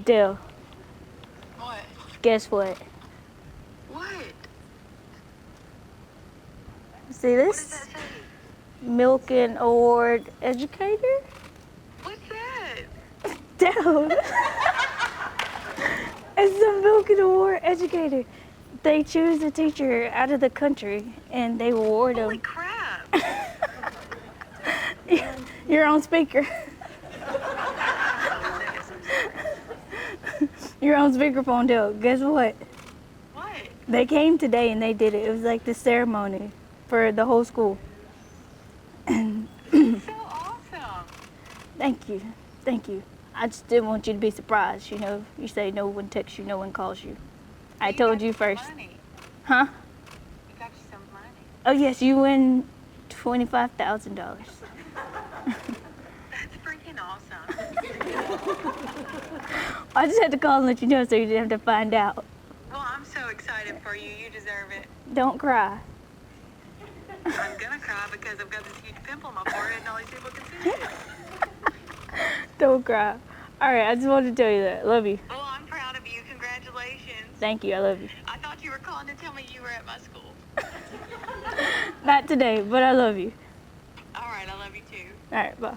Dale, What? guess what? What? See What does this? that say? Milken Award Educator? What's that? Dude. It's the Milken Award Educator. They choose a teacher out of the country and they award Holy them. crap. You're on speaker. You're on speakerphone, Dale. Guess what? What? They came today and they did it. It was like the ceremony for the whole school. So awesome. Thank you. Thank you. I just didn't want you to be surprised, you know. You say no one texts you, no one calls you. I You told got you some first. Money. Huh? You got you some money. Oh yes, you win $25,000. That's freaking awesome. I just had to call and let you know so you didn't have to find out. Well, I'm so excited for you. You deserve it. Don't cry. I'm gonna cry because I've got this huge pimple on my forehead and all these people can see it. Don't cry. All right, I just wanted to tell you that. Love you. Well, I'm proud of you. Congratulations. Thank you. I love you. I thought you were calling to tell me you were at my school. Not today, but I love you. All right, I love you too. All right, bye.